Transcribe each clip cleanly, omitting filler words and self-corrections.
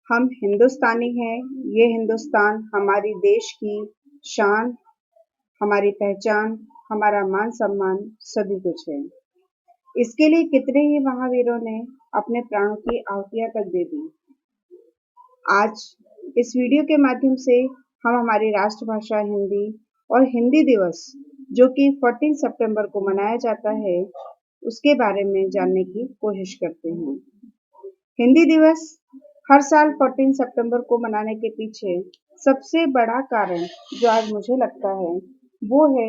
हम हिंदुस्तानी हैं। ये हिंदुस्तान हमारी देश की शान, हमारी पहचान, हमारा मान सम्मान सभी कुछ है। इसके लिए कितने ही महावीरों ने अपने प्राणों की आहुतियां तक दे दी। आज इस वीडियो के माध्यम से हम हमारी राष्ट्रभाषा हिंदी और हिंदी दिवस जो कि 14 सितंबर को मनाया जाता है उसके बारे में जानने की कोशिश करते हैं। हिंदी दिवस हर साल 14 सितंबर को मनाने के पीछे सबसे बड़ा कारण जो आज मुझे लगता है वो है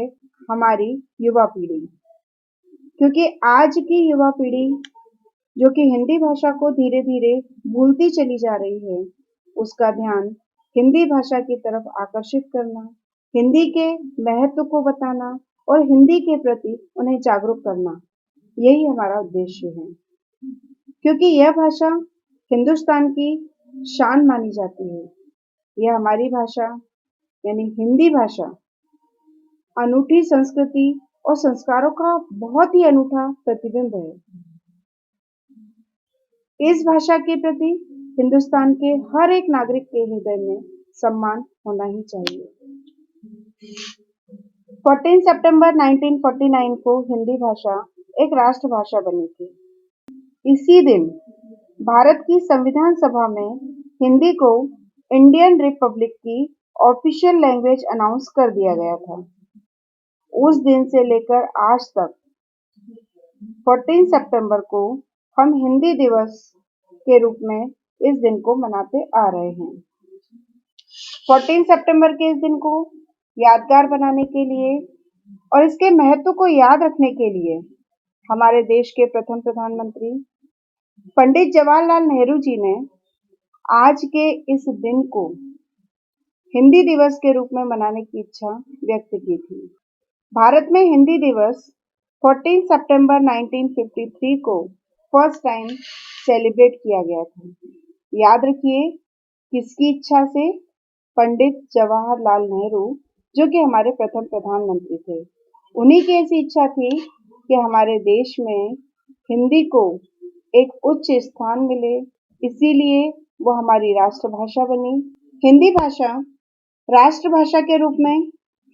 हमारी युवा पीढ़ी, क्योंकि आज की युवा पीढ़ी जो कि हिंदी भाषा को धीरे धीरे भूलती चली जा रही है, उसका ध्यान हिंदी भाषा की तरफ आकर्षित करना, हिंदी के महत्व को बताना और हिंदी के प्रति उन्हें जागरूक करना, यही हमारा उद्देश्य है। क्योंकि यह भाषा हिंदुस्तान की शान मानी जाती है। यह हमारी भाषा यानी हिंदी भाषा अनूठी संस्कृति और संस्कारों का बहुत ही अनूठा प्रतिबिंब है। इस भाषा के प्रति हिंदुस्तान के हर एक नागरिक के हृदय में सम्मान होना ही चाहिए। 14 सितंबर 1949 को हिंदी भाषा एक राष्ट्रभाषा बनी थी। इसी दिन भारत की संविधान सभा में हिंदी को इंडियन रिपब्लिक की ऑफिशियल लैंग्वेज अनाउंस कर दिया गया था। उस दिन से लेकर आज तक 14 सितंबर को हम हिंदी दिवस के रूप में इस दिन को मनाते आ रहे हैं। 14 सितंबर के इस दिन को यादगार बनाने के लिए और इसके महत्व को याद रखने के लिए हमारे देश के प्रथम प्रधानमंत्री पंडित जवाहरलाल नेहरू जी ने आज के इस दिन को हिंदी दिवस के रूप में मनाने की इच्छा व्यक्त की थी। भारत में हिंदी दिवस 14 सितंबर 1953 को फर्स्ट टाइम सेलिब्रेट किया गया था। याद रखिए, किसकी इच्छा से? पंडित जवाहरलाल नेहरू, जो कि हमारे प्रथम प्रधानमंत्री थे। उन्हीं की ऐसी इच्छा थी कि हमारे देश में हिंदी को एक उच्च स्थान मिले, इसीलिए वो हमारी राष्ट्रभाषा बनी। हिंदी भाषा राष्ट्रभाषा के रूप में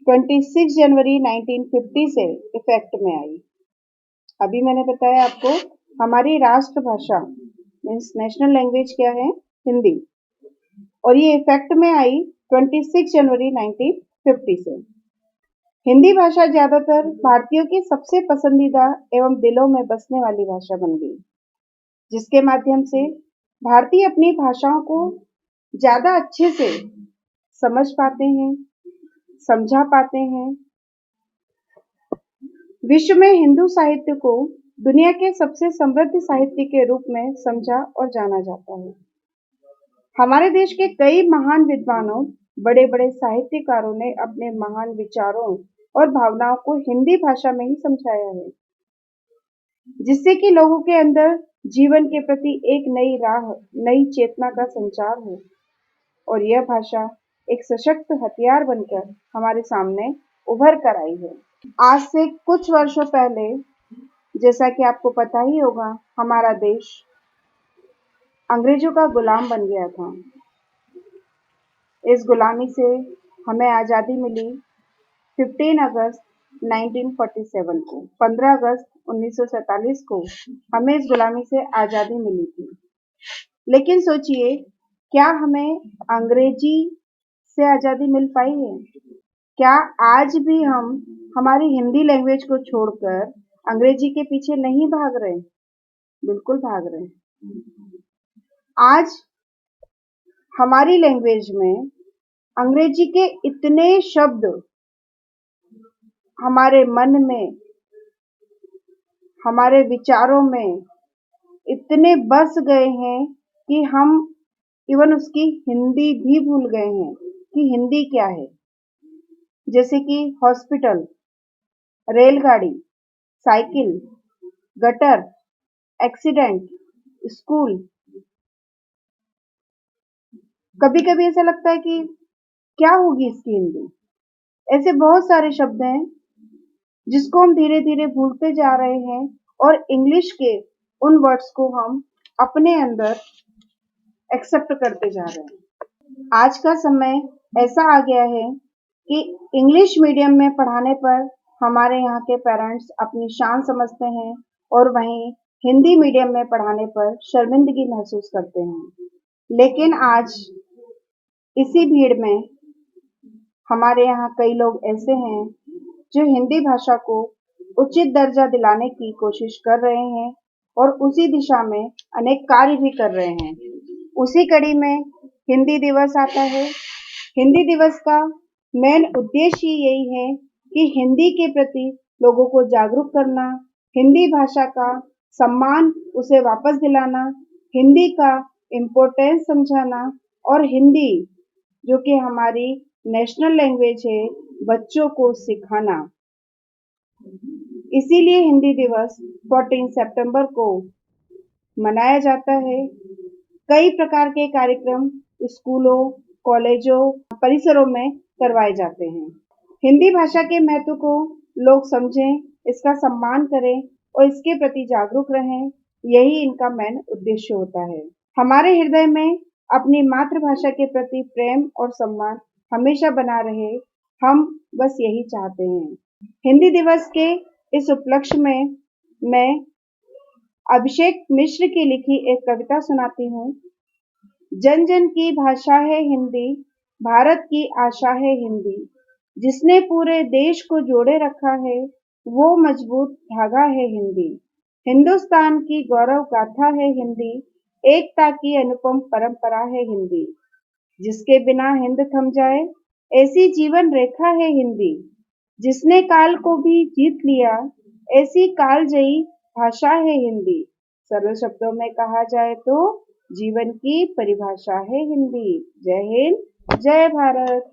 26 जनवरी 1950 से इफेक्ट में आई। अभी मैंने बताया आपको हमारी राष्ट्रभाषा मीन्स नेशनल लैंग्वेज क्या है? हिंदी, और ये इफेक्ट में आई 26 जनवरी 1950 से। हिंदी भाषा ज्यादातर भारतीयों की सबसे पसंदीदा एवं दिलों में बसने वाली भाषा बन गई, जिसके माध्यम से भारतीय अपनी भाषाओं को ज्यादा अच्छे से समझ पाते हैं, समझा पाते हैं। विश्व में हिंदू साहित्य को दुनिया के सबसे समृद्ध साहित्य के रूप में समझा और जाना जाता है। हमारे देश के कई महान विद्वानों, बड़े बड़े साहित्यकारों ने अपने महान विचारों और भावनाओं को हिंदी भाषा में ही समझाया है, जिससे कि लोगों के अंदर जीवन के प्रति एक नई राह, नई चेतना का संचार हो और यह भाषा एक सशक्त हथियार बनकर हमारे सामने उभर कर आई है। आज से कुछ वर्षों पहले, जैसा कि आपको पता ही होगा, हमारा देश अंग्रेजों का गुलाम बन गया था। इस गुलामी से हमें आज़ादी मिली 15 अगस्त 1947 को। 15 अगस्त 1947 को हमें इस गुलामी से आज़ादी मिली थी। लेकिन सोचिए, क्या हमें अंग्रेजी से आज़ादी मिल पाई है? क्या आज भी हम हमारी हिंदी लैंग्वेज को छोड़कर अंग्रेजी के पीछे नहीं भाग रहे? बिल्कुल भाग रहे हैं। आज हमारी लैंग्वेज में अंग्रेजी के इतने शब्द हमारे मन में, हमारे विचारों में इतने बस गए हैं कि हम इवन उसकी हिंदी भी भूल गए हैं कि हिंदी क्या है। जैसे कि हॉस्पिटल, रेलगाड़ी, साइकिल, गटर, एक्सीडेंट, स्कूल। कभी कभी ऐसा लगता है कि क्या होगी इसकी हिंदी। ऐसे बहुत सारे शब्द हैं जिसको हम धीरे धीरे भूलते जा रहे हैं और इंग्लिश के उन वर्ड्स को हम अपने अंदर एक्सेप्ट करते जा रहे हैं। आज का समय ऐसा आ गया है कि इंग्लिश मीडियम में पढ़ाने पर हमारे यहाँ के पेरेंट्स अपनी शान समझते हैं और वहीं हिंदी मीडियम में पढ़ाने पर शर्मिंदगी महसूस करते हैं। लेकिन आज इसी भीड़ में हमारे यहाँ कई लोग ऐसे हैं जो हिंदी भाषा को उचित दर्जा दिलाने की कोशिश कर रहे हैं और उसी दिशा में अनेक कार्य भी कर रहे हैं। उसी कड़ी में हिंदी दिवस आता है। हिंदी दिवस का मेन उद्देश्य यही है कि हिंदी के प्रति लोगों को जागरूक करना, हिंदी भाषा का सम्मान उसे वापस दिलाना, हिंदी का इम्पोर्टेंस समझाना और हिंदी जो कि हमारी नेशनल लैंग्वेज है बच्चों को सिखाना। इसीलिए हिंदी दिवस 14 सितंबर को मनाया जाता है। कई प्रकार के कार्यक्रम स्कूलों, कॉलेजों, परिसरों में करवाए जाते हैं। हिंदी भाषा के महत्व को लोग समझें, इसका सम्मान करें और इसके प्रति जागरूक रहें, यही इनका मेन उद्देश्य होता है। हमारे हृदय में अपनी मातृभाषा के प्रति प्रेम और सम्मान हमेशा बना रहे, हम बस यही चाहते हैं। हिंदी दिवस के इस उपलक्ष्य में मैं अभिषेक मिश्र की लिखी एक कविता सुनाती हूँ। जन जन की भाषा है हिंदी, भारत की आशा है हिंदी, जिसने पूरे देश को जोड़े रखा है, वो मजबूत धागा है हिंदी। हिंदुस्तान की गौरव गाथा है हिंदी, एकता की अनुपम परंपरा है हिंदी, जिसके बिना हिंद थम जाए, ऐसी जीवन रेखा है हिंदी, जिसने काल को भी जीत लिया, ऐसी कालजयी भाषा है हिंदी। सरल शब्दों में कहा जाए तो जीवन की परिभाषा है हिंदी। जय हिंद, जय भारत।